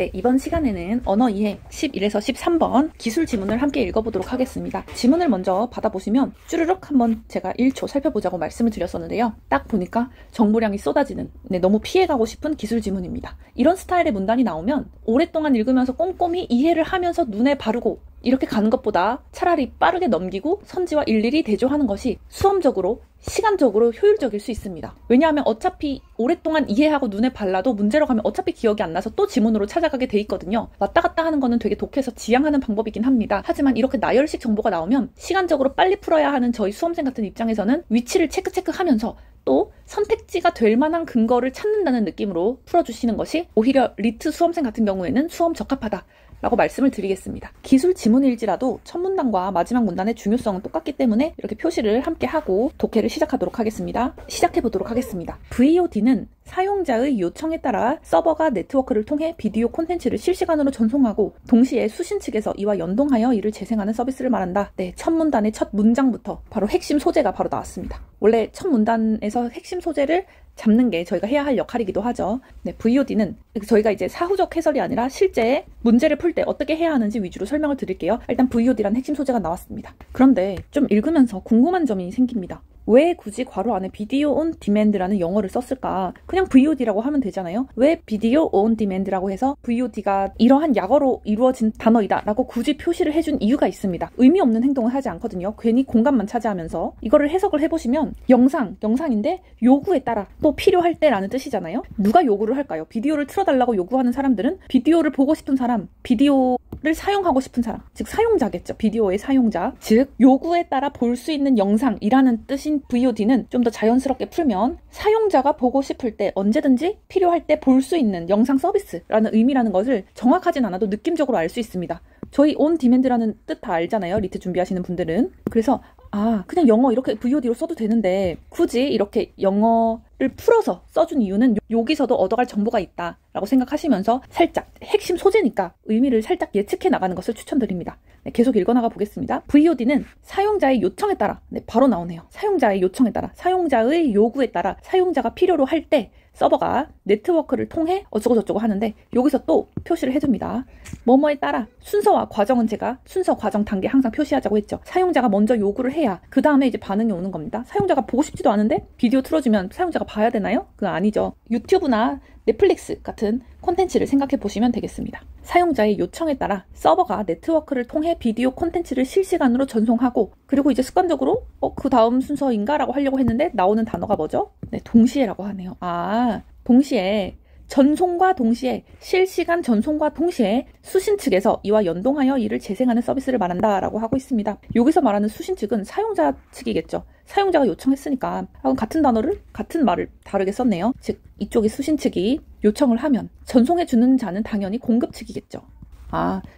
네, 이번 시간에는 언어 이해 11에서 13번 기술 지문을 함께 읽어보도록 하겠습니다. 지문을 먼저 받아보시면 쭈르륵 한번 제가 1초 살펴보자고 말씀을 드렸었는데요. 딱 보니까 정보량이 쏟아지는 너무 피해가고 싶은 기술 지문입니다. 이런 스타일의 문단이 나오면 오랫동안 읽으면서 꼼꼼히 이해를 하면서 눈에 바르고 이렇게 가는 것보다 차라리 빠르게 넘기고 선지와 일일이 대조하는 것이 수험적으로 시간적으로 효율적일 수 있습니다. 왜냐하면 어차피 오랫동안 이해하고 눈에 발라도 문제로 가면 어차피 기억이 안 나서 또 지문으로 찾아가게 돼 있거든요. 왔다 갔다 하는 거는 되게 독해서 지양하는 방법이긴 합니다. 하지만 이렇게 나열식 정보가 나오면 시간적으로 빨리 풀어야 하는 저희 수험생 같은 입장에서는 위치를 체크하면서 또 선택지가 될 만한 근거를 찾는다는 느낌으로 풀어주시는 것이 오히려 리트 수험생 같은 경우에는 수험 적합하다 라고 말씀을 드리겠습니다. 기술 지문일지라도 첫 문단과 마지막 문단의 중요성은 똑같기 때문에 이렇게 표시를 함께 하고 독해를 시작하도록 하겠습니다. 시작해보도록 하겠습니다. VOD는 사용자의 요청에 따라 서버가 네트워크를 통해 비디오 콘텐츠를 실시간으로 전송하고 동시에 수신 측에서 이와 연동하여 이를 재생하는 서비스를 말한다. 네, 첫 문단의 첫 문장부터 바로 핵심 소재가 바로 나왔습니다. 원래 첫 문단에서 핵심 소재를 잡는 게 저희가 해야 할 역할이기도 하죠. 네, VOD는 저희가 이제 사후적 해설이 아니라 실제 문제를 풀 때 어떻게 해야 하는지 위주로 설명을 드릴게요. 일단 VOD라는 핵심 소재가 나왔습니다. 그런데 좀 읽으면서 궁금한 점이 생깁니다. 왜 굳이 괄호 안에 비디오 온 디맨드라는 영어를 썼을까? 그냥 VOD라고 하면 되잖아요. 왜 비디오 온 디맨드라고 해서 VOD가 이러한 약어로 이루어진 단어이다 라고 굳이 표시를 해준 이유가 있습니다. 의미 없는 행동을 하지 않거든요. 괜히 공간만 차지하면서. 이거를 해석을 해보시면 영상인데 요구에 따라 또 필요할 때 라는 뜻이잖아요. 누가 요구를 할까요? 비디오를 틀어달라고 요구하는 사람들은 비디오를 보고 싶은 사람, 비디오를 사용하고 싶은 사람, 즉 사용자겠죠. 비디오의 사용자. 즉 요구에 따라 볼 수 있는 영상이라는 뜻인 VOD는 좀 더 자연스럽게 풀면 사용자가 보고 싶을 때 언제든지 필요할 때 볼 수 있는 영상 서비스라는 의미라는 것을 정확하진 않아도 느낌적으로 알 수 있습니다. 저희 on demand라는 뜻 다 알잖아요. 리트 준비하시는 분들은. 그래서 그냥 영어 이렇게 VOD로 써도 되는데 굳이 이렇게 영어를 풀어서 써준 이유는 여기서도 얻어갈 정보가 있다 라고 생각하시면서 살짝 핵심 소재니까 의미를 살짝 예측해 나가는 것을 추천드립니다. 네, 계속 읽어나가 보겠습니다. VOD는 사용자의 요청에 따라 바로 나오네요. 사용자의 요청에 따라, 사용자의 요구에 따라 사용자가 필요로 할 때 서버가 네트워크를 통해 어쩌고저쩌고 하는데 여기서 또 표시를 해줍니다. 뭐뭐에 따라 순서와 과정은 제가 순서, 과정, 단계 항상 표시하자고 했죠. 사용자가 먼저 요구를 해야 그 다음에 이제 반응이 오는 겁니다. 사용자가 보고 싶지도 않은데 비디오 틀어주면 사용자가 봐야 되나요? 그거 아니죠. 유튜브나 넷플릭스 같은 콘텐츠를 생각해 보시면 되겠습니다. 사용자의 요청에 따라 서버가 네트워크를 통해 비디오 콘텐츠를 실시간으로 전송하고 그리고 이제 습관적으로 그 다음 순서인가? 라고 하려고 했는데 나오는 단어가 뭐죠? 네, 동시에라고 하네요. 동시에 전송과 동시에 실시간 전송과 동시에 수신 측에서 이와 연동하여 이를 재생하는 서비스를 말한다 라고 하고 있습니다. 여기서 말하는 수신 측은 사용자 측이겠죠. 사용자가 요청했으니까 같은 말을 다르게 썼네요. 즉 이쪽이 수신 측이 요청을 하면 전송해주는 자는 당연히 공급 측이겠죠.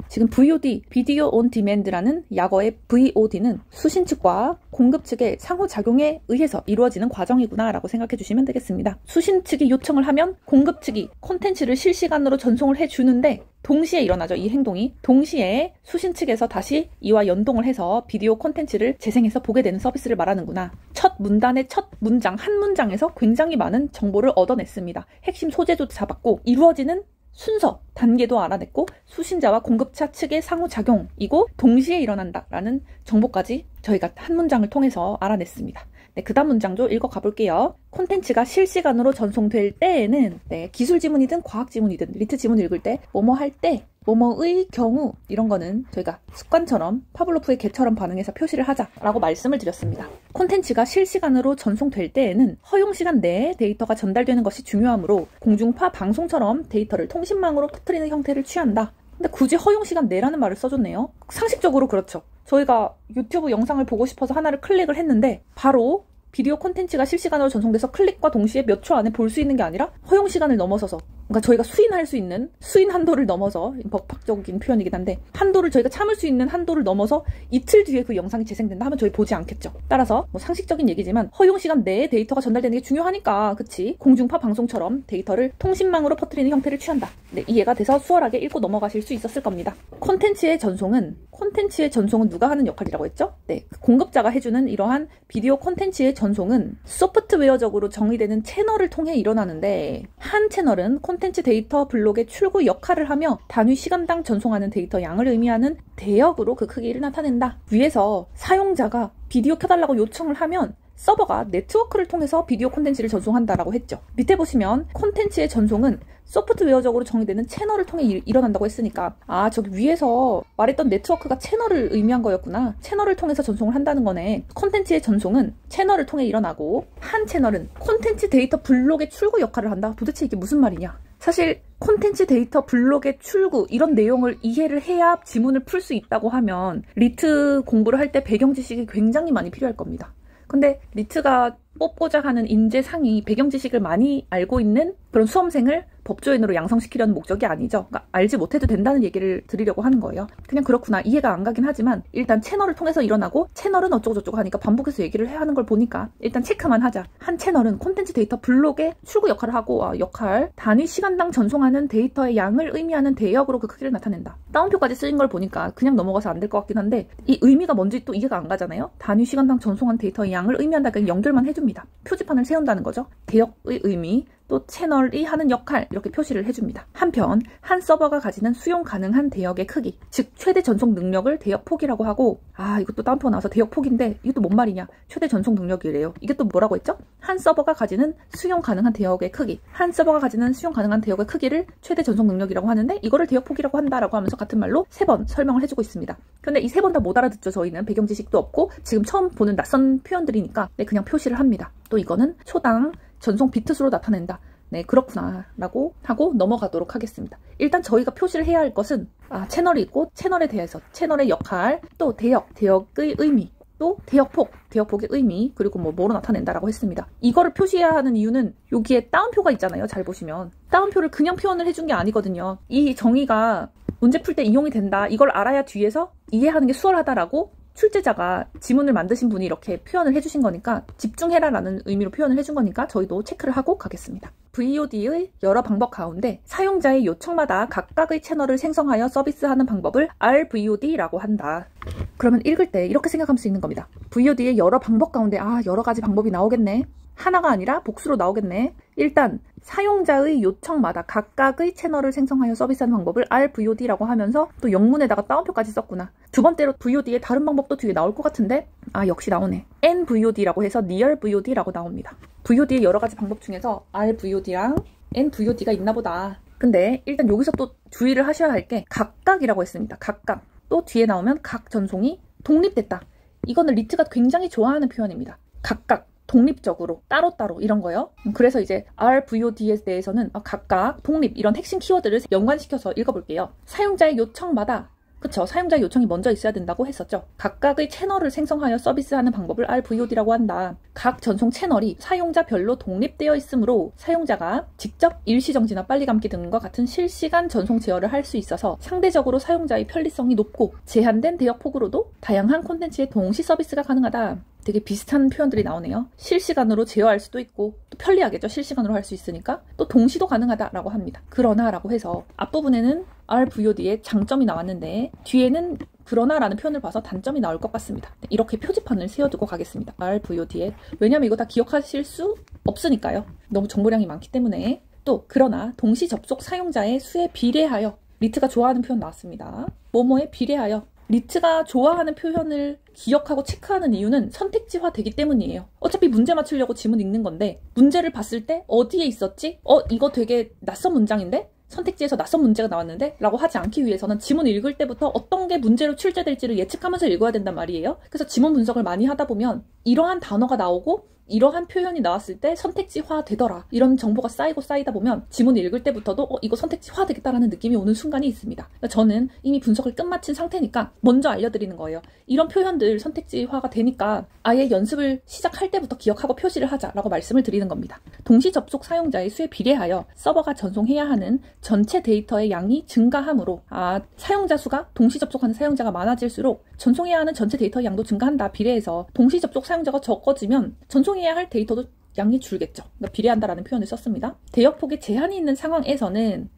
지금 VOD, 비디오 온 디맨드라는 약어의 VOD는 수신 측과 공급 측의 상호작용에 의해서 이루어지는 과정이구나 라고 생각해 주시면 되겠습니다. 수신 측이 요청을 하면 공급 측이 콘텐츠를 실시간으로 전송을 해주는데 동시에 일어나죠. 이 행동이. 동시에 수신 측에서 다시 이와 연동을 해서 비디오 콘텐츠를 재생해서 보게 되는 서비스를 말하는구나. 첫 문단의 첫 문장, 한 문장에서 굉장히 많은 정보를 얻어냈습니다. 핵심 소재도 잡았고 이루어지는 순서, 단계도 알아냈고 수신자와 공급자 측의 상호작용이고 동시에 일어난다라는 정보까지 저희가 한 문장을 통해서 알아냈습니다. 네, 그 다음 문장도 읽어가 볼게요. 콘텐츠가 실시간으로 전송될 때에는 기술 지문이든 과학 지문이든 리트 지문 읽을 때 뭐뭐 할 때 뭐뭐의 경우 이런 거는 저희가 습관처럼 파블로프의 개처럼 반응해서 표시를 하자라고 말씀을 드렸습니다. 콘텐츠가 실시간으로 전송될 때에는 허용시간 내에 데이터가 전달되는 것이 중요하므로 공중파 방송처럼 데이터를 통신망으로 퍼뜨리는 형태를 취한다. 근데 굳이 허용시간 내라는 말을 써줬네요. 상식적으로 그렇죠. 저희가 유튜브 영상을 보고 싶어서 하나를 클릭을 했는데 바로 비디오 콘텐츠가 실시간으로 전송돼서 클릭과 동시에 몇 초 안에 볼 수 있는 게 아니라 허용시간을 넘어서서 그러니까 저희가 수인할 수 있는 수인 한도를 넘어서 법학적인 표현이긴 한데 한도를 저희가 참을 수 있는 한도를 넘어서 이틀 뒤에 그 영상이 재생된다 하면 저희 보지 않겠죠. 따라서 상식적인 얘기지만 허용시간 내에 데이터가 전달되는 게 중요하니까 그치 공중파 방송처럼 데이터를 통신망으로 퍼뜨리는 형태를 취한다. 네, 이해가 돼서 수월하게 읽고 넘어가실 수 있었을 겁니다. 콘텐츠의 전송은 누가 하는 역할이라고 했죠? 네, 공급자가 해주는 이러한 비디오 콘텐츠의 전송은 소프트웨어적으로 정의되는 채널을 통해 일어나는데, 한 채널은 콘텐츠 데이터 블록의 출구 역할을 하며 단위 시간당 전송하는 데이터 양을 의미하는 대역으로 그 크기를 나타낸다. 위에서 사용자가 비디오 켜달라고 요청을 하면 서버가 네트워크를 통해서 비디오 콘텐츠를 전송한다라고 했죠. 밑에 보시면 콘텐츠의 전송은 소프트웨어적으로 정의되는 채널을 통해 일어난다고 했으니까, 아, 저기 위에서 말했던 네트워크가 채널을 의미한 거였구나. 채널을 통해서 전송을 한다는 거네. 콘텐츠의 전송은 채널을 통해 일어나고, 한 채널은 콘텐츠 데이터 블록의 출구 역할을 한다. 도대체 이게 무슨 말이냐? 사실 콘텐츠 데이터 블록의 출구, 이런 내용을 이해를 해야 지문을 풀 수 있다고 하면 리트 공부를 할 때 배경 지식이 굉장히 많이 필요할 겁니다. 근데 리트가 뽑고자 하는 인재상이 배경 지식을 많이 알고 있는 그런 수험생을 법조인으로 양성시키려는 목적이 아니죠. 그러니까 알지 못해도 된다는 얘기를 드리려고 하는 거예요. 그냥 그렇구나, 이해가 안 가긴 하지만 일단 채널을 통해서 일어나고, 채널은 어쩌고저쩌고 하니까 반복해서 얘기를 해야 하는 걸 보니까 일단 체크만 하자. 한 채널은 콘텐츠 데이터 블록의 출구 역할을 하고, 단위 시간당 전송하는 데이터의 양을 의미하는 대역으로 그 크기를 나타낸다. 따옴표까지 쓰인 걸 보니까 그냥 넘어가서 안 될 것 같긴 한데, 이 의미가 뭔지 또 이해가 안 가잖아요. 단위 시간당 전송한 데이터의 양을 의미한다. 그냥 연결만 해줍니다. 표지판을 세운다는 거죠. 대역의 의미, 또 채널이 하는 역할, 이렇게 표시를 해줍니다. 한편 한 서버가 가지는 수용 가능한 대역의 크기, 즉 최대 전송 능력을 대역폭이라고 하고, 이것도 따옴표가 나와서 대역폭인데 이것도 뭔 말이냐, 최대 전송 능력이래요. 이게 또 뭐라고 했죠? 한 서버가 가지는 수용 가능한 대역의 크기, 한 서버가 가지는 수용 가능한 대역의 크기를 최대 전송 능력이라고 하는데, 이거를 대역폭이라고 한다라고 하면서 같은 말로 3번 설명을 해주고 있습니다. 근데 이 3번 다 못 알아듣죠. 저희는 배경 지식도 없고 지금 처음 보는 낯선 표현들이니까 그냥 표시를 합니다. 또 이거는 초당 전송 비트수로 나타낸다. 네, 그렇구나 라고 하고 넘어가도록 하겠습니다. 일단 저희가 표시를 해야 할 것은 채널이 있고, 채널에 대해서 채널의 역할, 또 대역의 의미, 또 대역폭의 의미, 그리고 뭐로 나타낸다라고 했습니다. 이거를 표시해야 하는 이유는 여기에 따옴표가 있잖아요. 잘 보시면 따옴표를 그냥 표현을 해준 게 아니거든요. 이 정의가 문제 풀 때 이용이 된다, 이걸 알아야 뒤에서 이해하는 게 수월하다라고 출제자가 지문을 만드신 분이 이렇게 표현을 해주신 거니까, 집중해라 라는 의미로 표현을 해준 거니까 저희도 체크를 하고 가겠습니다. VOD의 여러 방법 가운데 사용자의 요청마다 각각의 채널을 생성하여 서비스하는 방법을 RVOD라고 한다. 그러면 읽을 때 이렇게 생각할 수 있는 겁니다. VOD의 여러 방법 가운데 여러 가지 방법이 나오겠네. 하나가 아니라 복수로 나오겠네. 일단 사용자의 요청마다 각각의 채널을 생성하여 서비스하는 방법을 RVOD라고 하면서 또 영문에다가 따옴표까지 썼구나. 두 번째로 VOD의 다른 방법도 뒤에 나올 것 같은데, 역시 나오네. NVOD라고 해서 Near VOD라고 나옵니다. VOD의 여러 가지 방법 중에서 RVOD랑 NVOD가 있나 보다. 근데 일단 여기서 또 주의를 하셔야 할 게 각각이라고 했습니다. 각각. 또 뒤에 나오면 각 전송이 독립됐다. 이거는 리트가 굉장히 좋아하는 표현입니다. 각각, 독립적으로, 따로따로 이런 거요. 그래서 이제 RVOD에 대해서는 각각, 독립, 이런 핵심 키워드를 연관시켜서 읽어볼게요. 사용자의 요청마다, 그쵸, 사용자의 요청이 먼저 있어야 된다고 했었죠. 각각의 채널을 생성하여 서비스하는 방법을 RVOD라고 한다. 각 전송 채널이 사용자별로 독립되어 있으므로 사용자가 직접 일시정지나 빨리 감기 등과 같은 실시간 전송 제어를 할 수 있어서 상대적으로 사용자의 편리성이 높고, 제한된 대역폭으로도 다양한 콘텐츠의 동시 서비스가 가능하다. 되게 비슷한 표현들이 나오네요. 실시간으로 제어할 수도 있고, 또 편리하겠죠. 실시간으로 할 수 있으니까. 또 동시도 가능하다라고 합니다. 그러나 라고 해서 앞부분에는 RVOD의 장점이 나왔는데 뒤에는 그러나라는 표현을 봐서 단점이 나올 것 같습니다. 이렇게 표지판을 세워두고 가겠습니다. RVOD에. 왜냐면 이거 다 기억하실 수 없으니까요. 너무 정보량이 많기 때문에. 또 그러나 동시 접속 사용자의 수에 비례하여, 리트가 좋아하는 표현 나왔습니다. 뭐뭐에 비례하여. 리트가 좋아하는 표현을 기억하고 체크하는 이유는 선택지화 되기 때문이에요. 어차피 문제 맞추려고 지문 읽는 건데, 문제를 봤을 때 어디에 있었지? 이거 되게 낯선 문장인데? 선택지에서 낯선 문제가 나왔는데? 라고 하지 않기 위해서는 지문 읽을 때부터 어떤 게 문제로 출제될지를 예측하면서 읽어야 된단 말이에요. 그래서 지문 분석을 많이 하다 보면 이러한 단어가 나오고 이러한 표현이 나왔을 때 선택지화 되더라, 이런 정보가 쌓이고 쌓이다 보면 지문 읽을 때부터도 이거 선택지화 되겠다라는 느낌이 오는 순간이 있습니다. 그러니까 저는 이미 분석을 끝마친 상태니까 먼저 알려드리는 거예요. 이런 표현들 선택지화가 되니까 아예 연습을 시작할 때부터 기억하고 표시를 하자라고 말씀을 드리는 겁니다. 동시 접속 사용자의 수에 비례하여 서버가 전송해야 하는 전체 데이터의 양이 증가하므로, 사용자 수가, 동시 접속하는 사용자가 많아질수록 전송해야 하는 전체 데이터의 양도 증가한다. 비례해서 동시 접속 사용자가 적어지면 전송해야 할 데이터도 양이 줄겠죠. 그러니까 비례한다라는 표현을 썼습니다. 대역폭에 제한이 있는 상황에서는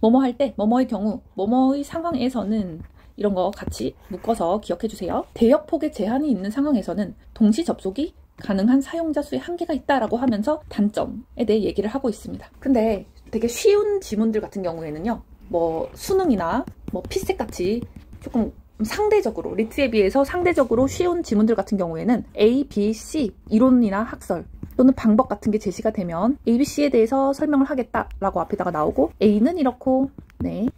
뭐뭐 할 때, 뭐뭐의 경우, 뭐뭐의 상황에서는 이런 거 같이 묶어서 기억해 주세요. 대역폭에 제한이 있는 상황에서는 동시 접속이 가능한 사용자 수의 한계가 있다라고 하면서 단점에 대해 얘기를 하고 있습니다. 근데 되게 쉬운 지문들 같은 경우에는요, 뭐 수능이나 뭐 피셋 같이 조금 상대적으로 리트에 비해서 상대적으로 쉬운 지문들 같은 경우에는 A, B, C 이론이나 학설 또는 방법 같은 게 제시가 되면 A, B, C에 대해서 설명을 하겠다라고 앞에다가 나오고 A는 이렇고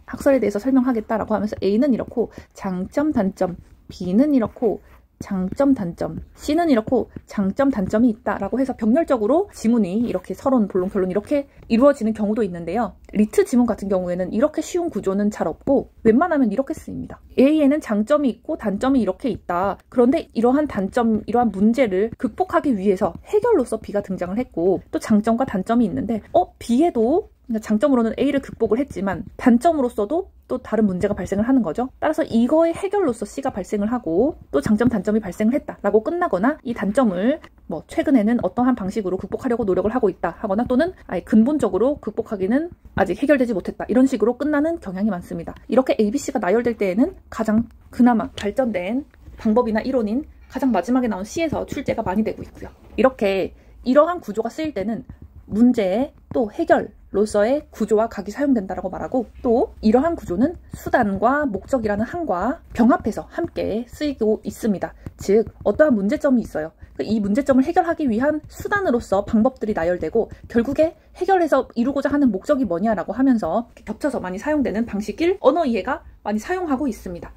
학설에 대해서 설명하겠다라고 하면서 A는 이렇고 장점, 단점, B는 이렇고 장점, 단점, C는 이렇고 장점, 단점이 있다라고 해서 병렬적으로 지문이 이렇게 서론, 본론, 결론 이렇게 이루어지는 경우도 있는데요. 리트 지문 같은 경우에는 이렇게 쉬운 구조는 잘 없고 웬만하면 이렇게 쓰입니다. A에는 장점이 있고 단점이 이렇게 있다. 그런데 이러한 단점, 이러한 문제를 극복하기 위해서 해결로서 B가 등장을 했고 또 장점과 단점이 있는데 B에도 장점으로는 A를 극복을 했지만 단점으로서도 또 다른 문제가 발생을 하는 거죠. 따라서 이거의 해결로서 C가 발생을 하고 또 장점, 단점이 발생을 했다라고 끝나거나 이 단점을 뭐 최근에는 어떠한 방식으로 극복하려고 노력을 하고 있다 하거나 또는 아예 근본적으로 극복하기는 아직 해결되지 못했다 이런 식으로 끝나는 경향이 많습니다. 이렇게 ABC가 나열될 때에는 가장 그나마 발전된 방법이나 이론인 가장 마지막에 나온 C에서 출제가 많이 되고 있고요. 이렇게 이러한 구조가 쓰일 때는 문제의 또 해결로서의 구조와 각이 사용된다라고 말하고 또 이러한 구조는 수단과 목적이라는 한과 병합해서 함께 쓰이고 있습니다. 즉 어떠한 문제점이 있어요. 이 문제점을 해결하기 위한 수단으로서 방법들이 나열되고 결국에 해결해서 이루고자 하는 목적이 뭐냐라고 하면서 겹쳐서 많이 사용되는 방식일 언어 이해가 많이 사용하고 있습니다.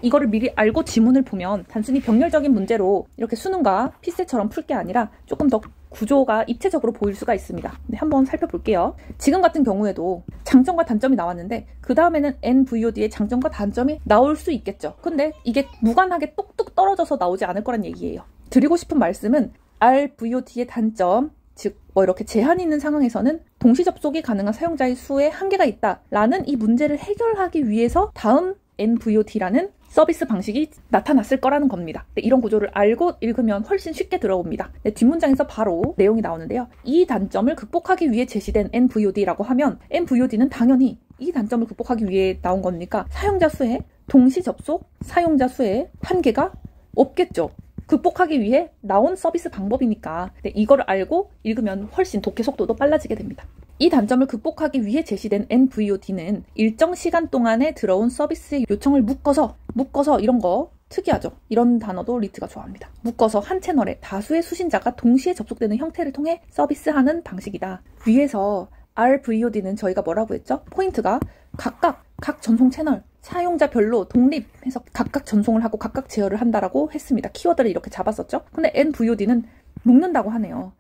이거를 미리 알고 지문을 보면 단순히 병렬적인 문제로 이렇게 수능과 피셋처럼 풀 게 아니라 조금 더 구조가 입체적으로 보일 수가 있습니다. 한번 살펴볼게요. 지금 같은 경우에도 장점과 단점이 나왔는데 그 다음에는 NVOD의 장점과 단점이 나올 수 있겠죠. 근데 이게 무관하게 뚝뚝 떨어져서 나오지 않을 거란 얘기예요. 드리고 싶은 말씀은 RVOD의 단점, 즉 뭐 이렇게 제한이 있는 상황에서는 동시 접속이 가능한 사용자의 수에 한계가 있다라는 이 문제를 해결하기 위해서 다음 NVOD라는 서비스 방식이 나타났을 거라는 겁니다. 이런 구조를 알고 읽으면 훨씬 쉽게 들어옵니다. 뒷문장에서 바로 내용이 나오는데요. 이 단점을 극복하기 위해 제시된 NVOD라고 하면 NVOD는 당연히 이 단점을 극복하기 위해 나온 겁니까? 사용자 수에 동시 접속 사용자 수에 한계가 없겠죠. 극복하기 위해 나온 서비스 방법이니까 이거를 알고 읽으면 훨씬 독해 속도도 빨라지게 됩니다. 이 단점을 극복하기 위해 제시된 NVOD는 일정 시간 동안에 들어온 서비스의 요청을 묶어서 이런 거 특이하죠. 이런 단어도 리트가 좋아합니다. 묶어서 한 채널에 다수의 수신자가 동시에 접속되는 형태를 통해 서비스하는 방식이다. 위에서 RVOD는 저희가 뭐라고 했죠? 포인트가 각 전송 채널 사용자별로 독립해서 각각 전송을 하고 각각 제어를 한다라고 했습니다. 키워드를 이렇게 잡았었죠. 근데 NVOD는 묶는다고 하네요.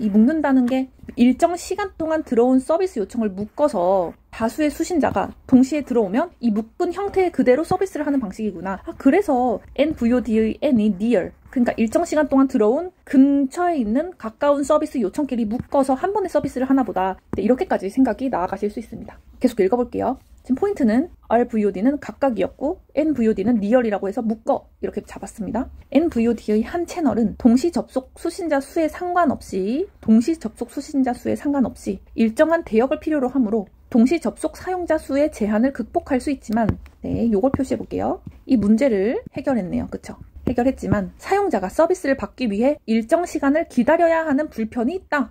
이 묶는다는 게 일정 시간 동안 들어온 서비스 요청을 묶어서 다수의 수신자가 동시에 들어오면 이 묶은 형태 그대로 서비스를 하는 방식이구나. 그래서 NVOD의 N이 near, 그러니까 일정 시간 동안 들어온 근처에 있는 가까운 서비스 요청끼리 묶어서 한 번에 서비스를 하나 보다. 이렇게까지 생각이 나아가실 수 있습니다. 계속 읽어볼게요. 지금 포인트는 RVOD는 각각이었고 NVOD는 near이라고 해서 묶어 이렇게 잡았습니다. NVOD의 한 채널은 동시 접속 수신자 수에 상관없이 일정한 대역을 필요로 하므로 동시 접속 사용자 수의 제한을 극복할 수 있지만 요걸 표시해 볼게요. 이 문제를 해결했네요. 그쵸? 해결했지만 사용자가 서비스를 받기 위해 일정 시간을 기다려야 하는 불편이 있다.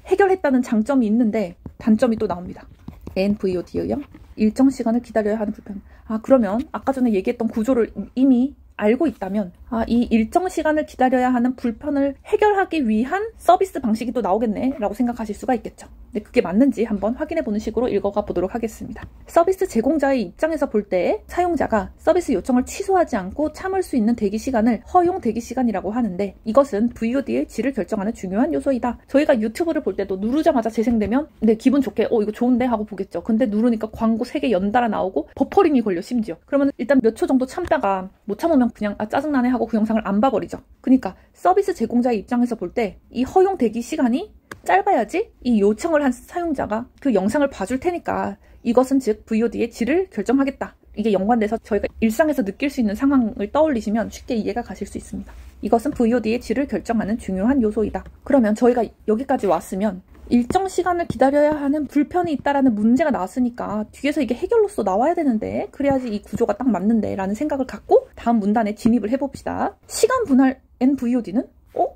해결했다는 장점이 있는데 단점이 또 나옵니다. NVOD요. 일정 시간을 기다려야 하는 불편. 그러면 아까 전에 얘기했던 구조를 이미 알고 있다면 이 일정 시간을 기다려야 하는 불편을 해결하기 위한 서비스 방식이 또 나오겠네 라고 생각하실 수가 있겠죠. 근데 그게 맞는지 한번 확인해보는 식으로 읽어가 보도록 하겠습니다. 서비스 제공자의 입장에서 볼 때 사용자가 서비스 요청을 취소하지 않고 참을 수 있는 대기 시간을 허용 대기 시간이라고 하는데 이것은 VOD의 질을 결정하는 중요한 요소이다. 저희가 유튜브를 볼 때도 누르자마자 재생되면 기분 좋게 이거 좋은데 하고 보겠죠. 근데 누르니까 광고 3개 연달아 나오고 버퍼링이 걸려 심지어. 그러면 일단 몇 초 정도 참다가 못 참으면 그냥 짜증나네 하고 그 영상을 안 봐버리죠. 그러니까 서비스 제공자의 입장에서 볼 때 이 허용 대기 시간이 짧아야지 이 요청을 한 사용자가 그 영상을 봐줄 테니까 이것은 즉 VOD의 질을 결정하겠다. 이게 연관돼서 저희가 일상에서 느낄 수 있는 상황을 떠올리시면 쉽게 이해가 가실 수 있습니다. 이것은 VOD의 질을 결정하는 중요한 요소이다. 그러면 저희가 여기까지 왔으면 일정 시간을 기다려야 하는 불편이 있다라는 문제가 나왔으니까 뒤에서 이게 해결로서 나와야 되는데 그래야지 이 구조가 딱 맞는데 라는 생각을 갖고 다음 문단에 진입을 해봅시다. 시간 분할 NVOD는?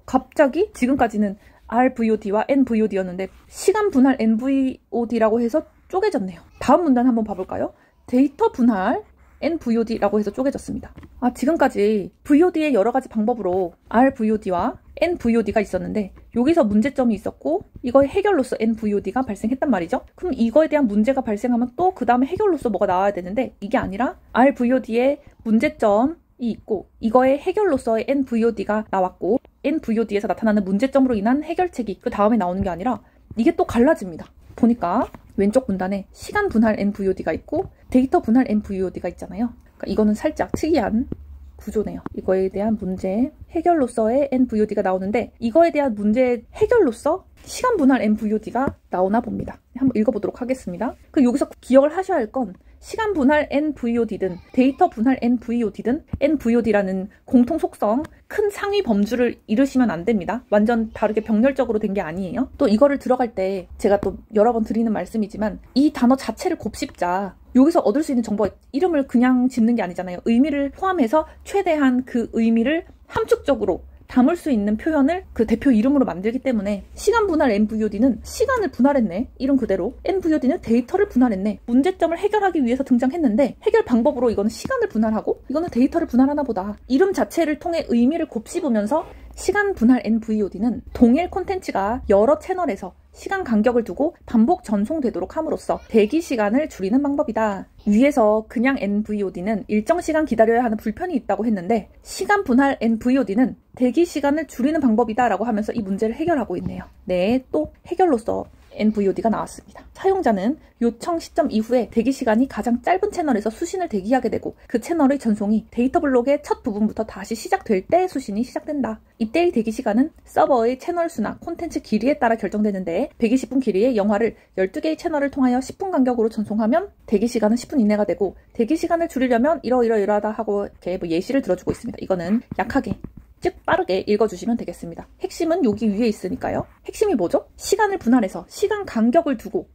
갑자기 지금까지는 RVOD와 NVOD였는데 시간 분할 NVOD라고 해서 쪼개졌네요. 다음 문단 한번 봐볼까요? 데이터 분할 NVOD라고 해서 쪼개졌습니다. 지금까지 VOD의 여러 가지 방법으로 RVOD와 NVOD가 있었는데 여기서 문제점이 있었고 이거의 해결로서 NVOD가 발생했단 말이죠. 그럼 이거에 대한 문제가 발생하면 또 그 다음에 해결로서 뭐가 나와야 되는데 이게 아니라 RVOD의 문제점이 있고 이거의 해결로서의 NVOD가 나왔고 NVOD에서 나타나는 문제점으로 인한 해결책이 그 다음에 나오는 게 아니라 이게 또 갈라집니다. 보니까 왼쪽 문단에 시간 분할 NVOD가 있고 데이터 분할 NVOD가 있잖아요. 그러니까 이거는 살짝 특이한 구조네요. 이거에 대한 문제 해결로서의 NVOD가 나오는데 이거에 대한 문제 해결로서 시간 분할 NVOD가 나오나 봅니다. 한번 읽어보도록 하겠습니다. 여기서 기억을 하셔야 할 건 시간 분할 NVOD든 데이터 분할 NVOD든 NVOD라는 공통 속성 큰 상위 범주를 이루시면 안 됩니다. 완전 다르게 병렬적으로 된 게 아니에요. 또 이거를 들어갈 때 제가 또 여러 번 드리는 말씀이지만 이 단어 자체를 곱씹자. 여기서 얻을 수 있는 정보 이름을 그냥 짓는 게 아니잖아요. 의미를 포함해서 최대한 그 의미를 함축적으로 담을 수 있는 표현을 그 대표 이름으로 만들기 때문에 시간 분할 NVOD는 시간을 분할했네. 이름 그대로. NVOD는 데이터를 분할했네. 문제점을 해결하기 위해서 등장했는데 해결 방법으로 이거는 시간을 분할하고 이거는 데이터를 분할하나 보다. 이름 자체를 통해 의미를 곱씹으면서 시간 분할 NVOD는 동일 콘텐츠가 여러 채널에서 시간 간격을 두고 반복 전송되도록 함으로써 대기 시간을 줄이는 방법이다. 위에서 그냥 NVOD는 일정 시간 기다려야 하는 불편이 있다고 했는데 시간 분할 NVOD는 대기 시간을 줄이는 방법이다 라고 하면서 이 문제를 해결하고 있네요. 네, 또 해결로서 NVOD가 나왔습니다. 사용자는 요청 시점 이후에 대기 시간이 가장 짧은 채널에서 수신을 대기하게 되고 그 채널의 전송이 데이터 블록의 첫 부분부터 다시 시작될 때 수신이 시작된다. 이때의 대기 시간은 서버의 채널 수나 콘텐츠 길이에 따라 결정되는데 120분 길이의 영화를 12개의 채널을 통하여 10분 간격으로 전송하면 대기 시간은 10분 이내가 되고 대기 시간을 줄이려면 이러이러하다 하고 이렇게 예시를 들어주고 있습니다. 이거는 약하게 즉 빠르게 읽어주시면 되겠습니다. 핵심은 여기 위에 있으니까요. 핵심이 뭐죠? 시간을 분할해서 시간 간격을 두고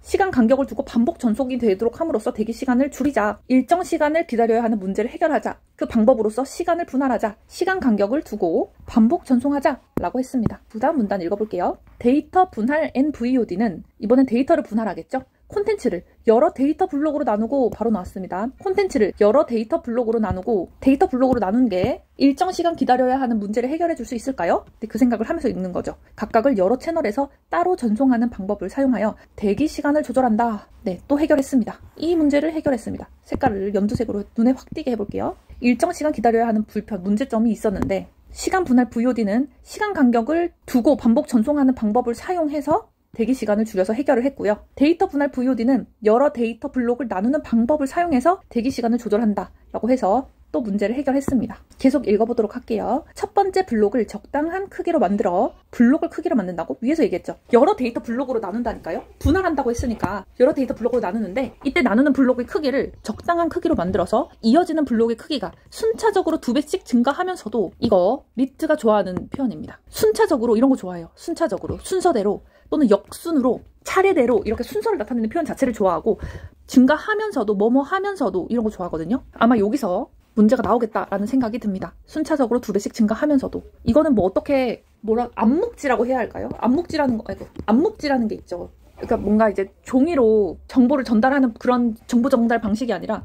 반복 전송이 되도록 함으로써 대기 시간을 줄이자. 일정 시간을 기다려야 하는 문제를 해결하자. 그 방법으로서 시간을 분할하자. 시간 간격을 두고 반복 전송하자 라고 했습니다. 그 다음 문단 읽어볼게요. 데이터 분할 NVOD는 이번엔 데이터를 분할하겠죠? 콘텐츠를 여러 데이터 블록으로 나누고 바로 나왔습니다. 콘텐츠를 여러 데이터 블록으로 나누고 데이터 블록으로 나눈 게 일정 시간 기다려야 하는 문제를 해결해 줄 수 있을까요? 그 생각을 하면서 읽는 거죠. 각각을 여러 채널에서 따로 전송하는 방법을 사용하여 대기 시간을 조절한다. 네, 또 해결했습니다. 이 문제를 해결했습니다. 색깔을 연두색으로 눈에 확 띄게 해볼게요. 일정 시간 기다려야 하는 불편, 문제점이 있었는데 시간 분할 VOD는 시간 간격을 두고 반복 전송하는 방법을 사용해서 대기 시간을 줄여서 해결을 했고요. 데이터 분할 VOD는 여러 데이터 블록을 나누는 방법을 사용해서 대기 시간을 조절한다 라고 해서 또 문제를 해결했습니다. 계속 읽어보도록 할게요. 첫 번째 블록을 적당한 크기로 만들어 블록을 크기로 만든다고? 위에서 얘기했죠. 여러 데이터 블록으로 나눈다니까요. 분할한다고 했으니까 여러 데이터 블록으로 나누는데 이때 나누는 블록의 크기를 적당한 크기로 만들어서 이어지는 블록의 크기가 순차적으로 2배씩 증가하면서도 이거 리트가 좋아하는 표현입니다. 순차적으로 이런 거 좋아해요. 순차적으로 순서대로 또는 역순으로 차례대로 이렇게 순서를 나타내는 표현 자체를 좋아하고 증가하면서도 뭐뭐 하면서도 이런 거 좋아하거든요. 아마 여기서 문제가 나오겠다라는 생각이 듭니다. 순차적으로 2배씩 증가하면서도 이거는 뭐 어떻게 암묵지라고 해야 할까요? 암묵지라는 게 있죠. 그러니까 뭔가 이제 종이로 정보를 전달하는 그런 정보 전달 방식이 아니라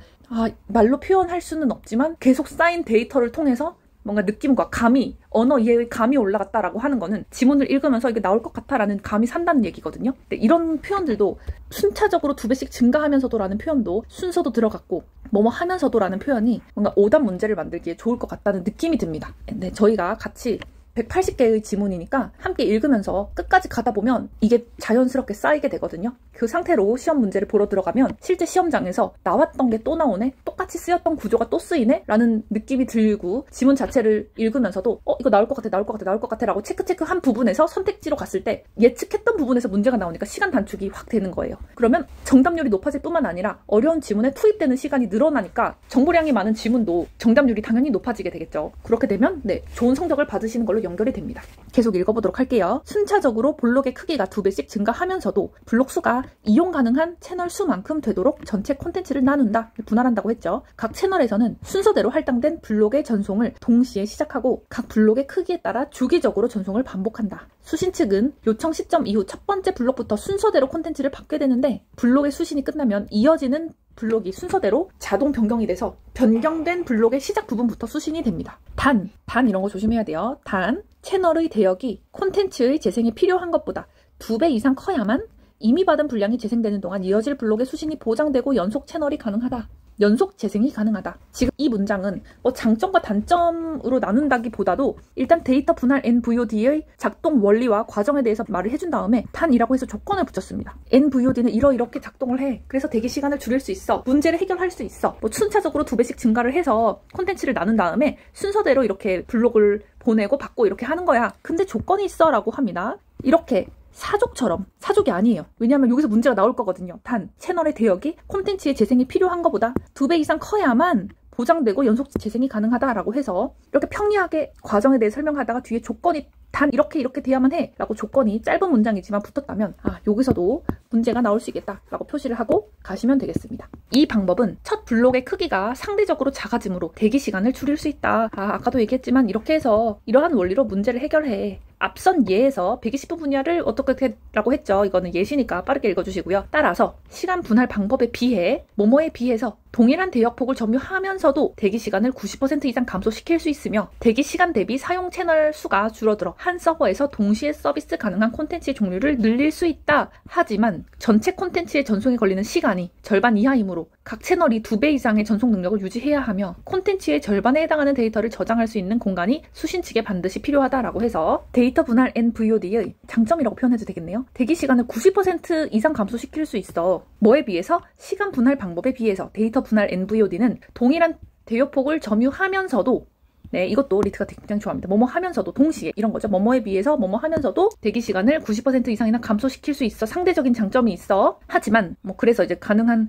말로 표현할 수는 없지만 계속 쌓인 데이터를 통해서 뭔가 느낌과 감이, 언어 이해의 감이 올라갔다라고 하는 거는 지문을 읽으면서 이게 나올 것 같다라는 감이 산다는 얘기거든요. 근데 이런 표현들도 순차적으로 2배씩 증가하면서도 라는 표현도 순서도 들어갔고 뭐뭐 하면서도 라는 표현이 뭔가 오답 문제를 만들기에 좋을 것 같다는 느낌이 듭니다. 근데 저희가 같이 180개의 지문이니까 함께 읽으면서 끝까지 가다 보면 이게 자연스럽게 쌓이게 되거든요. 그 상태로 시험 문제를 보러 들어가면 실제 시험장에서 나왔던 게 또 나오네? 똑같이 쓰였던 구조가 또 쓰이네? 라는 느낌이 들고 지문 자체를 읽으면서도 이거 나올 것 같아, 나올 것 같아, 나올 것 같아 라고 체크한 부분에서 선택지로 갔을 때 예측했던 부분에서 문제가 나오니까 시간 단축이 확 되는 거예요. 그러면 정답률이 높아질 뿐만 아니라 어려운 지문에 투입되는 시간이 늘어나니까 정보량이 많은 지문도 정답률이 당연히 높아지게 되겠죠. 그렇게 되면 좋은 성적을 받으시는 걸로 연결이 됩니다. 계속 읽어보도록 할게요. 순차적으로 블록의 크기가 2배씩 증가하면서도 블록 수가 이용 가능한 채널 수만큼 되도록 전체 콘텐츠를 나눈다. 분할한다고 했죠. 각 채널에서는 순서대로 할당된 블록의 전송을 동시에 시작하고 각 블록의 크기에 따라 주기적으로 전송을 반복한다. 수신 측은 요청 시점 이후 첫 번째 블록부터 순서대로 콘텐츠를 받게 되는데 블록의 수신이 끝나면 이어지는 블록이 순서대로 자동 변경이 돼서 변경된 블록의 시작 부분부터 수신이 됩니다. 단 이런 거 조심해야 돼요. 단, 채널의 대역이 콘텐츠의 재생에 필요한 것보다 2배 이상 커야만 이미 받은 분량이 재생되는 동안 이어질 블록의 수신이 보장되고 연속 채널이 가능하다. 연속 재생이 가능하다. 지금 이 문장은 장점과 단점으로 나눈다기보다도 일단 데이터 분할 NVOD의 작동 원리와 과정에 대해서 말을 해준 다음에 단이라고 해서 조건을 붙였습니다. NVOD는 이렇게 작동을 해. 그래서 대기 시간을 줄일 수 있어. 문제를 해결할 수 있어. 순차적으로 2배씩 증가를 해서 콘텐츠를 나눈 다음에 순서대로 이렇게 블록을 보내고 받고 이렇게 하는 거야. 근데 조건이 있어 라고 합니다. 이렇게 사족처럼, 사족이 아니에요. 왜냐하면 여기서 문제가 나올 거거든요. 단, 채널의 대역이 콘텐츠의 재생이 필요한 것보다 2배 이상 커야만 보장되고 연속 재생이 가능하다라고 해서 이렇게 평이하게 과정에 대해 설명하다가 뒤에 조건이 단 이렇게 돼야만 해 라고 조건이 짧은 문장이지만 붙었다면 여기서도 문제가 나올 수 있겠다 라고 표시를 하고 가시면 되겠습니다. 이 방법은 첫 블록의 크기가 상대적으로 작아지므로 대기 시간을 줄일 수 있다. 아까도 얘기했지만 이렇게 해서 이러한 원리로 문제를 해결해. 앞선 예에서 120분 분야를 어떻게 라고 했죠. 이거는 예시니까 빠르게 읽어주시고요. 따라서 시간 분할 방법에 비해 뭐뭐에 비해서 동일한 대역폭을 점유하면서도 대기 시간을 90% 이상 감소시킬 수 있으며 대기 시간 대비 사용 채널 수가 줄어들어 한 서버에서 동시에 서비스 가능한 콘텐츠의 종류를 늘릴 수 있다. 하지만 전체 콘텐츠의 전송에 걸리는 시간이 절반 이하이므로 각 채널이 2배 이상의 전송 능력을 유지해야 하며 콘텐츠의 절반에 해당하는 데이터를 저장할 수 있는 공간이 수신 측에 반드시 필요하다라고 해서 데이터 분할 NVOD의 장점이라고 표현해도 되겠네요. 대기 시간을 90% 이상 감소시킬 수 있어. 뭐에 비해서? 시간 분할 방법에 비해서 데이터 분할 NVOD는 동일한 대역폭을 점유하면서도 이것도 리트가 굉장히 좋아합니다. 뭐뭐 하면서도 동시에 이런 거죠. 뭐뭐에 비해서 뭐뭐 하면서도 대기 시간을 90% 이상이나 감소시킬 수 있어. 상대적인 장점이 있어. 하지만 그래서 이제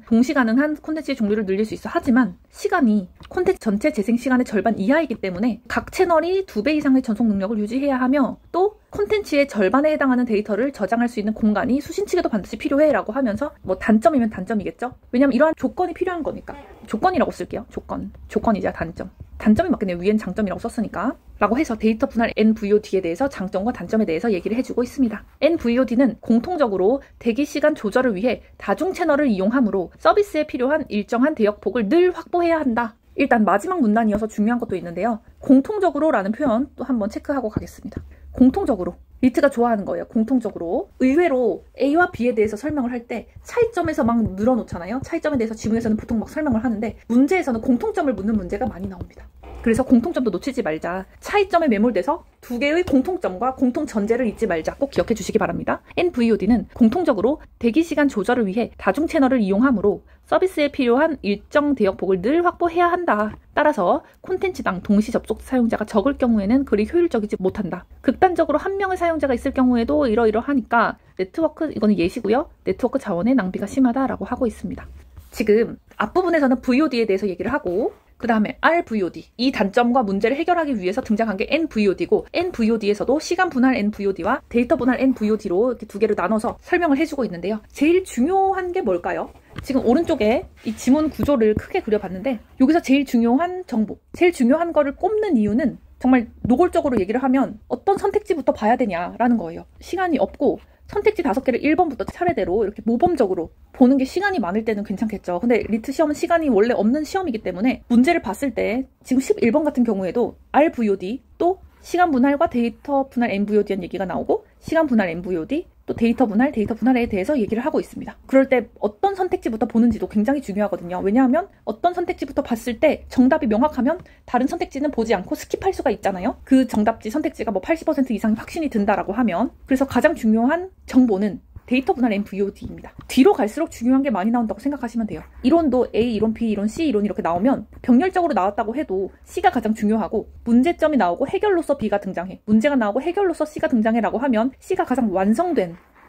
동시 가능한 콘텐츠의 종류를 늘릴 수 있어. 하지만 시간이 콘텐츠 전체 재생 시간의 절반 이하이기 때문에 각 채널이 2배 이상의 전송 능력을 유지해야 하며 또 콘텐츠의 절반에 해당하는 데이터를 저장할 수 있는 공간이 수신 측에도 반드시 필요해 라고 하면서 단점이면 단점이겠죠. 왜냐면 이러한 조건이 필요한 거니까. 조건이라고 쓸게요. 조건이자 단점. 단점이 맞겠네요. 위엔 장점이라고 썼으니까. 라고 해서 데이터 분할 NVOD에 대해서 장점과 단점에 대해서 얘기를 해주고 있습니다. NVOD는 공통적으로 대기 시간 조절을 위해 다중 채널을 이용하므로 서비스에 필요한 일정한 대역폭을 늘 확보해야 한다. 일단 마지막 문단이어서 중요한 것도 있는데요. 공통적으로 라는 표현 또 한번 체크하고 가겠습니다. 공통적으로. 리트가 좋아하는 거예요. 공통적으로. 의외로 A와 B에 대해서 설명을 할 때 차이점에서 막 늘어놓잖아요. 차이점에 대해서 지문에서는 보통 막 설명을 하는데 문제에서는 공통점을 묻는 문제가 많이 나옵니다. 그래서 공통점도 놓치지 말자. 차이점에 매몰돼서 두 개의 공통점과 공통 전제를 잊지 말자. 꼭 기억해 주시기 바랍니다. NVOD는 공통적으로 대기 시간 조절을 위해 다중 채널을 이용하므로 서비스에 필요한 일정 대역폭을 늘 확보해야 한다. 따라서 콘텐츠당 동시 접속 사용자가 적을 경우에는 그리 효율적이지 못한다. 극단적으로 한 명의 사용자가 있을 경우에도 이러이러하니까 네트워크, 이거는 예시고요. 네트워크 자원의 낭비가 심하다라고 하고 있습니다. 지금 앞부분에서는 VOD에 대해서 얘기를 하고 그 다음에 RVOD, 이 단점과 문제를 해결하기 위해서 등장한 게 NVOD고 NVOD에서도 시간 분할 NVOD와 데이터 분할 NVOD로 이렇게 두 개를 나눠서 설명을 해주고 있는데요. 제일 중요한 게 뭘까요? 지금 오른쪽에 이 지문 구조를 크게 그려봤는데 여기서 제일 중요한 정보, 제일 중요한 거를 꼽는 이유는 정말 노골적으로 얘기를 하면 어떤 선택지부터 봐야 되냐라는 거예요. 시간이 없고 선택지 5개를 1번부터 차례대로 이렇게 모범적으로 보는 게 시간이 많을 때는 괜찮겠죠. 근데 리트 시험은 시간이 원래 없는 시험이기 때문에 문제를 봤을 때 지금 11번 같은 경우에도 RVOD 또 시간 분할과 데이터 분할 NVOD한 얘기가 나오고 시간 분할 NVOD 또 데이터 분할에 대해서 얘기를 하고 있습니다. 그럴 때 어떤 선택지부터 보는지도 굉장히 중요하거든요. 왜냐하면 어떤 선택지부터 봤을 때 정답이 명확하면 다른 선택지는 보지 않고 스킵할 수가 있잖아요. 그 정답지 선택지가 뭐 80% 이상이 확신이 든다라고 하면, 그래서 가장 중요한 정보는 데이터 분할 MVOD입니다. 뒤로 갈수록 중요한 게 많이 나온다고 생각하시면 돼요. 이론도 A 이론, B 이론, C 이론 이렇게 나오면 병렬적으로 나왔다고 해도 C가 가장 중요하고, 문제점이 나오고 해결로서 B가 등장해, 문제가 나오고 해결로서 C가 등장해라고 하면 C가 가장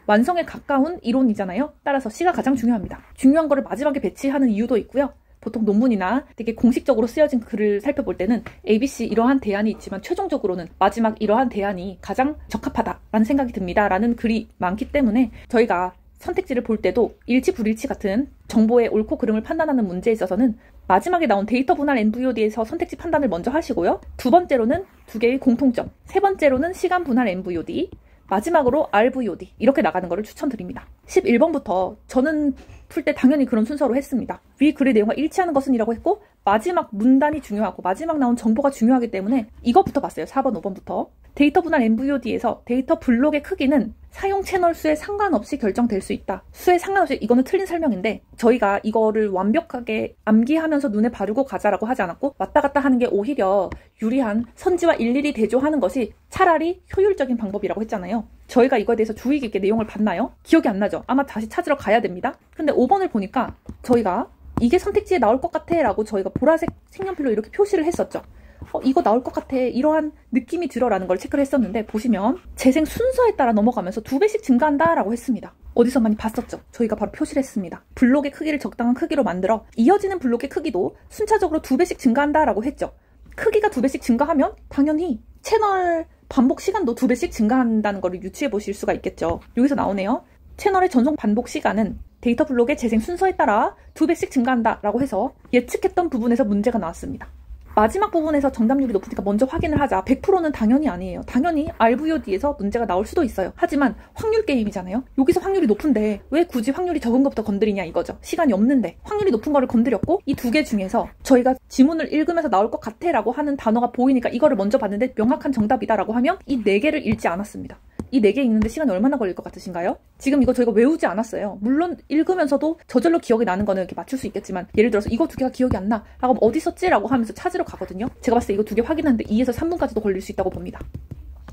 완성에 가까운 이론이잖아요. 따라서 C가 가장 중요합니다. 중요한 거를 마지막에 배치하는 이유도 있고요. 보통 논문이나 되게 공식적으로 쓰여진 글을 살펴볼 때는 ABC 이러한 대안이 있지만 최종적으로는 마지막 이러한 대안이 가장 적합하다라는 생각이 듭니다 라는 글이 많기 때문에, 저희가 선택지를 볼 때도 일치 불일치 같은 정보의 옳고 그름을 판단하는 문제에 있어서는 마지막에 나온 데이터 분할 MVOD에서 선택지 판단을 먼저 하시고요. 두 번째로는 두 개의 공통점, 세 번째로는 시간 분할 MVOD, 마지막으로 RVOD 이렇게 나가는 것을 추천드립니다. 11번부터 저는 풀 때 당연히 그런 순서로 했습니다. 위 글의 내용과 일치하는 것은 이라고 했고, 마지막 문단이 중요하고 마지막 나온 정보가 중요하기 때문에 이것부터 봤어요. 4번, 5번부터. 데이터 분할 MVOD에서 데이터 블록의 크기는 사용 채널 수에 상관없이 결정될 수 있다. 수에 상관없이, 이거는 틀린 설명인데 저희가 이거를 완벽하게 암기하면서 눈에 바르고 가자라고 하지 않았고, 왔다 갔다 하는 게 오히려 유리한, 선지와 일일이 대조하는 것이 차라리 효율적인 방법이라고 했잖아요. 저희가 이거에 대해서 주의 깊게 내용을 봤나요? 기억이 안 나죠? 아마 다시 찾으러 가야 됩니다. 근데 5번을 보니까 저희가 이게 선택지에 나올 것 같아 라고 저희가 보라색 색연필로 이렇게 표시를 했었죠. 이거 나올 것 같아, 이러한 느낌이 들어 라는 걸 체크를 했었는데, 보시면 재생 순서에 따라 넘어가면서 2배씩 증가한다 라고 했습니다. 어디서 많이 봤었죠? 저희가 바로 표시를 했습니다. 블록의 크기를 적당한 크기로 만들어 이어지는 블록의 크기도 순차적으로 2배씩 증가한다 라고 했죠. 크기가 2배씩 증가하면 당연히 채널 반복 시간도 2배씩 증가한다는 걸 유추해 보실 수가 있겠죠. 여기서 나오네요. 채널의 전송 반복 시간은 데이터 블록의 재생 순서에 따라 2배씩 증가한다 라고 해서 예측했던 부분에서 문제가 나왔습니다. 마지막 부분에서 정답률이 높으니까 먼저 확인을 하자. 100%는 당연히 아니에요. 당연히 RVOD에서 문제가 나올 수도 있어요. 하지만 확률 게임이잖아요. 여기서 확률이 높은데 왜 굳이 확률이 적은 것부터 건드리냐 이거죠. 시간이 없는데 확률이 높은 거를 건드렸고, 이 두 개 중에서 저희가 지문을 읽으면서 나올 것 같아 라고 하는 단어가 보이니까 이거를 먼저 봤는데 명확한 정답이다 라고 하면 이 4개를 읽지 않았습니다. 이 4개 읽는데 시간이 얼마나 걸릴 것 같으신가요? 지금 이거 저희가 외우지 않았어요. 물론 읽으면서도 저절로 기억이 나는 거는 이렇게 맞출 수 있겠지만, 예를 들어서 이거 2개가 기억이 안 나 라고 하면 어디 썼지? 라고 하면서 찾으러 가거든요. 제가 봤을 때 이거 2개 확인하는데 2에서 3분까지도 걸릴 수 있다고 봅니다.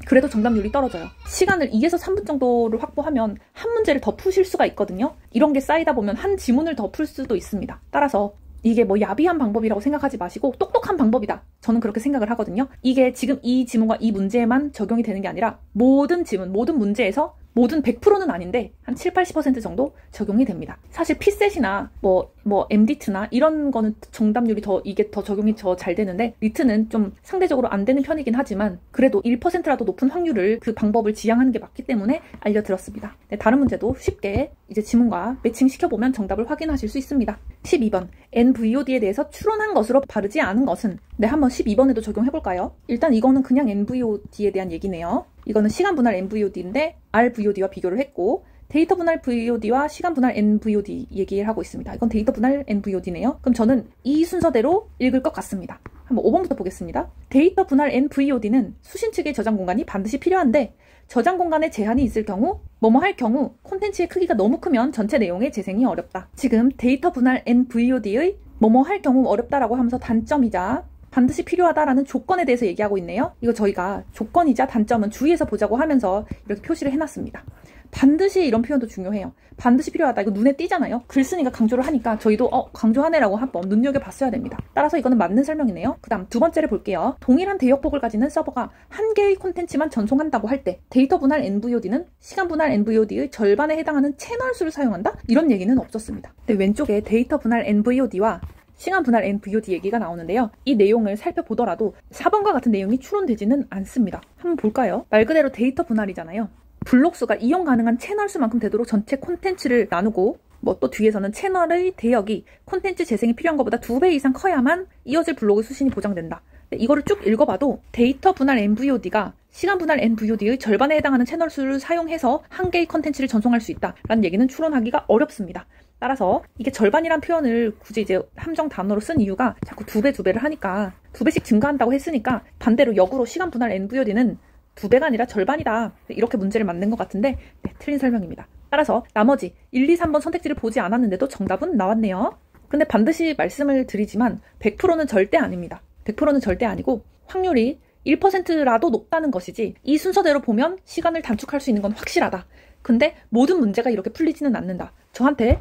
그래도 정답률이 떨어져요. 시간을 2에서 3분 정도를 확보하면 한 문제를 더 푸실 수가 있거든요. 이런 게 쌓이다 보면 한 지문을 더 풀 수도 있습니다. 따라서 이게 뭐 야비한 방법이라고 생각하지 마시고 똑똑한 방법이다. 저는 그렇게 생각을 하거든요. 이게 지금 이 지문과 이 문제에만 적용이 되는 게 아니라 모든 지문, 모든 문제에서 모든 100%는 아닌데 한 7, 80% 정도 적용이 됩니다. 사실 피셋이나 뭐 MDT나 이런 거는 정답률이 이게 더 적용이 잘 되는데, 리트는 좀 상대적으로 안 되는 편이긴 하지만 그래도 1%라도 높은 확률을 그 방법을 지향하는 게 맞기 때문에 알려드렸습니다. 네, 다른 문제도 쉽게 이제 지문과 매칭시켜보면 정답을 확인하실 수 있습니다. 12번, NVOD에 대해서 추론한 것으로 바르지 않은 것은? 네, 한번 12번에도 적용해볼까요? 일단 이거는 그냥 NVOD에 대한 얘기네요. 이거는 시간 분할 MVOD인데 RVOD와 비교를 했고, 데이터 분할 VOD와 시간 분할 NVOD 얘기를 하고 있습니다. 이건 데이터 분할 NVOD네요. 그럼 저는 이 순서대로 읽을 것 같습니다. 한번 5번부터 보겠습니다. 데이터 분할 NVOD는 수신 측의 저장 공간이 반드시 필요한데, 저장 공간에 제한이 있을 경우, 뭐뭐 할 경우 콘텐츠의 크기가 너무 크면 전체 내용의 재생이 어렵다. 지금 데이터 분할 NVOD의 뭐뭐 할 경우 어렵다라고 하면서 단점이자 반드시 필요하다라는 조건에 대해서 얘기하고 있네요. 이거 저희가 조건이자 단점은 주의해서 보자고 하면서 이렇게 표시를 해놨습니다. 반드시 이런 표현도 중요해요. 반드시 필요하다. 이거 눈에 띄잖아요. 글 쓰니까 강조를 하니까 저희도 강조하네라고 한번 눈여겨봤어야 됩니다. 따라서 이거는 맞는 설명이네요. 그 다음 두 번째를 볼게요. 동일한 대역폭을 가지는 서버가 한 개의 콘텐츠만 전송한다고 할 때 데이터 분할 NVOD는 시간 분할 NVOD의 절반에 해당하는 채널 수를 사용한다? 이런 얘기는 없었습니다. 근데 왼쪽에 데이터 분할 NVOD와 시간 분할 NVOD 얘기가 나오는데요. 이 내용을 살펴보더라도 4번과 같은 내용이 추론되지는 않습니다. 한번 볼까요? 말 그대로 데이터 분할이잖아요. 블록수가 이용 가능한 채널 수만큼 되도록 전체 콘텐츠를 나누고, 뭐 또 뒤에서는 채널의 대역이 콘텐츠 재생이 필요한 것보다 2배 이상 커야만 이어질 블록의 수신이 보장된다. 이거를 쭉 읽어봐도 데이터 분할 NVOD가 시간 분할 NVOD의 절반에 해당하는 채널 수를 사용해서 한 개의 콘텐츠를 전송할 수 있다라는 얘기는 추론하기가 어렵습니다. 따라서 이게 절반이란 표현을 굳이 이제 함정 단어로 쓴 이유가 자꾸 2배를 하니까 2배씩 증가한다고 했으니까, 반대로 역으로 시간 분할 NVOD는 2배가 아니라 절반이다. 이렇게 문제를 만든 것 같은데 네, 틀린 설명입니다. 따라서 나머지 1, 2, 3번 선택지를 보지 않았는데도 정답은 나왔네요. 근데 반드시 말씀을 드리지만 100%는 절대 아닙니다. 100%는 절대 아니고 확률이 1%라도 높다는 것이지 이 순서대로 보면 시간을 단축할 수 있는 건 확실하다. 근데 모든 문제가 이렇게 풀리지는 않는다. 저한테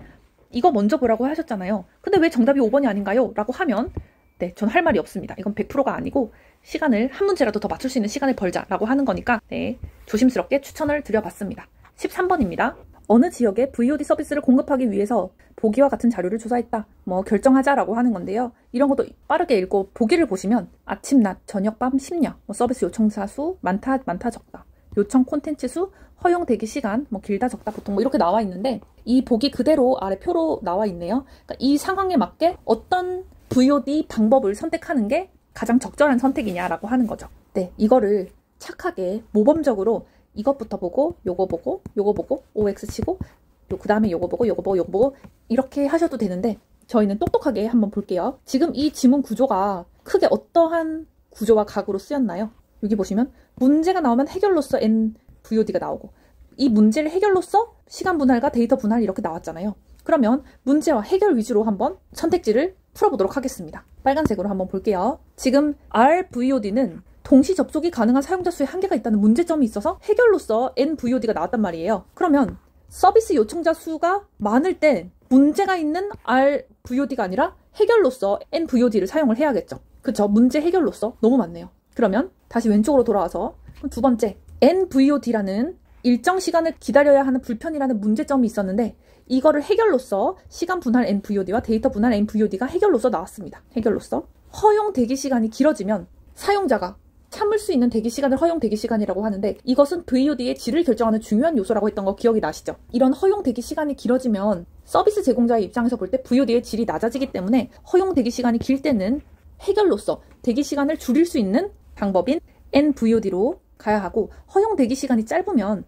이거 먼저 보라고 하셨잖아요. 근데 왜 정답이 5번이 아닌가요? 라고 하면 네, 전 할 말이 없습니다. 이건 100%가 아니고 시간을 한 문제라도 더 맞출 수 있는 시간을 벌자라고 하는 거니까 네, 조심스럽게 추천을 드려봤습니다. 13번입니다. 어느 지역에 VOD 서비스를 공급하기 위해서 보기와 같은 자료를 조사했다. 결정하자라고 하는 건데요. 이런 것도 빠르게 읽고 보기를 보시면 아침, 낮, 저녁, 밤, 심야, 서비스 요청자 수, 많다, 적다. 요청 콘텐츠 수, 허용 대기 시간, 길다, 적다, 보통 이렇게 나와 있는데 이 보기 그대로 아래 표로 나와 있네요. 그러니까 이 상황에 맞게 어떤 VOD 방법을 선택하는 게 가장 적절한 선택이냐라고 하는 거죠. 네, 이거를 착하게 모범적으로 이것부터 보고 요거 보고 요거 보고 OX 치고 그 다음에 요거 보고 요거 보고 요거 보고 이렇게 하셔도 되는데 저희는 똑똑하게 한번 볼게요. 지금 이 지문 구조가 크게 어떠한 구조와 각으로 쓰였나요? 여기 보시면 문제가 나오면 해결로서 N VOD가 나오고 이 문제를 해결로서 시간 분할과 데이터 분할 이렇게 나왔잖아요. 그러면 문제와 해결 위주로 한번 선택지를 풀어보도록 하겠습니다. 빨간색으로 한번 볼게요. 지금 RVOD는 동시 접속이 가능한 사용자 수에 한계가 있다는 문제점이 있어서 해결로서 NVOD가 나왔단 말이에요. 그러면 서비스 요청자 수가 많을 때 문제가 있는 RVOD가 아니라 해결로서 NVOD를 사용을 해야겠죠. 그쵸? 문제 해결로서 너무 많네요. 그러면 다시 왼쪽으로 돌아와서 두 번째 NVOD라는 일정 시간을 기다려야 하는 불편이라는 문제점이 있었는데 이거를 해결로서 시간 분할 NVOD와 데이터 분할 NVOD가 해결로서 나왔습니다. 해결로서 허용 대기 시간이 길어지면 사용자가 참을 수 있는 대기 시간을 허용 대기 시간이라고 하는데 이것은 VOD의 질을 결정하는 중요한 요소라고 했던 거 기억이 나시죠? 이런 허용 대기 시간이 길어지면 서비스 제공자의 입장에서 볼 때 VOD의 질이 낮아지기 때문에 허용 대기 시간이 길 때는 해결로서 대기 시간을 줄일 수 있는 방법인 NVOD로 가야 하고 허용 대기 시간이 짧으면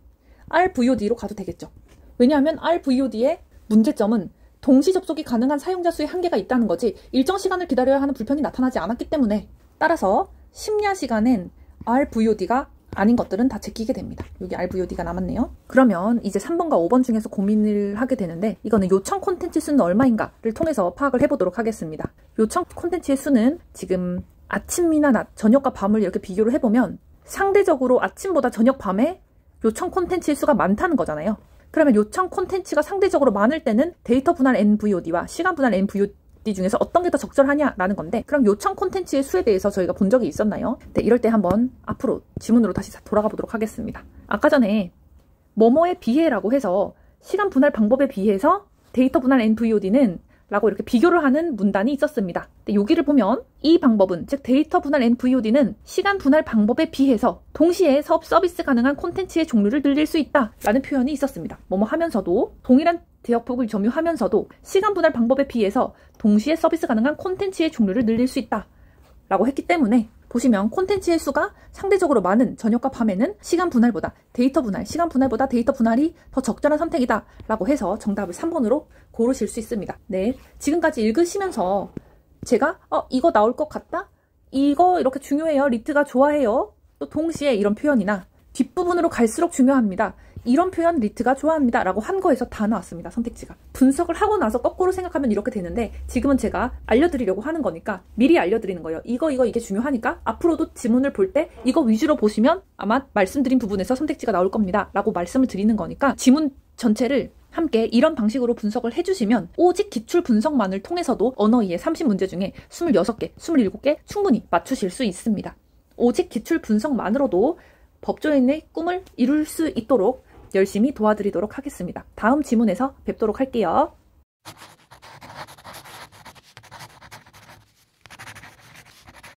RVOD로 가도 되겠죠. 왜냐하면 RVOD의 문제점은 동시 접속이 가능한 사용자 수의 한계가 있다는 거지 일정 시간을 기다려야 하는 불편이 나타나지 않았기 때문에 따라서 심야 시간엔 RVOD가 아닌 것들은 다 제끼게 됩니다. 여기 RVOD가 남았네요. 그러면 이제 3번과 5번 중에서 고민을 하게 되는데 이거는 요청 콘텐츠 수는 얼마인가를 통해서 파악을 해보도록 하겠습니다. 요청 콘텐츠의 수는 지금 아침이나 낮, 저녁과 밤을 이렇게 비교를 해보면 상대적으로 아침보다 저녁, 밤에 요청 콘텐츠의 수가 많다는 거잖아요. 그러면 요청 콘텐츠가 상대적으로 많을 때는 데이터 분할 NVOD와 시간 분할 NVOD 중에서 어떤 게 더 적절하냐라는 건데 그럼 요청 콘텐츠의 수에 대해서 저희가 본 적이 있었나요? 네, 이럴 때 한번 앞으로 지문으로 다시 돌아가 보도록 하겠습니다. 아까 전에 뭐뭐에 비해라고 해서 시간 분할 방법에 비해서 데이터 분할 NVOD는 라고 이렇게 비교를 하는 문단이 있었습니다. 근데 여기를 보면 이 방법은 즉 데이터 분할 NVOD는 시간 분할 방법에 비해서 동시에 서비스 가능한 콘텐츠의 종류를 늘릴 수 있다 라는 표현이 있었습니다. 뭐뭐 하면서도 동일한 대역폭을 점유하면서도 시간 분할 방법에 비해서 동시에 서비스 가능한 콘텐츠의 종류를 늘릴 수 있다 라고 했기 때문에 보시면 콘텐츠의 수가 상대적으로 많은 저녁과 밤에는 시간 분할보다 데이터 분할, 시간 분할보다 데이터 분할이 더 적절한 선택이다 라고 해서 정답을 3번으로 고르실 수 있습니다. 네, 지금까지 읽으시면서 제가 이거 나올 것 같다? 이거 이렇게 중요해요. 리트가 좋아해요. 또 동시에 이런 표현이나 뒷부분으로 갈수록 중요합니다. 이런 표현 리트가 좋아합니다 라고 한 거에서 다 나왔습니다. 선택지가. 분석을 하고 나서 거꾸로 생각하면 이렇게 되는데 지금은 제가 알려드리려고 하는 거니까 미리 알려드리는 거예요. 이게 중요하니까 앞으로도 지문을 볼 때 이거 위주로 보시면 아마 말씀드린 부분에서 선택지가 나올 겁니다 라고 말씀을 드리는 거니까 지문 전체를 함께 이런 방식으로 분석을 해주시면 오직 기출 분석만을 통해서도 언어 이해 30문제 중에 26개, 27개 충분히 맞추실 수 있습니다. 오직 기출 분석만으로도 법조인의 꿈을 이룰 수 있도록 열심히 도와드리도록 하겠습니다. 다음 지문에서 뵙도록 할게요.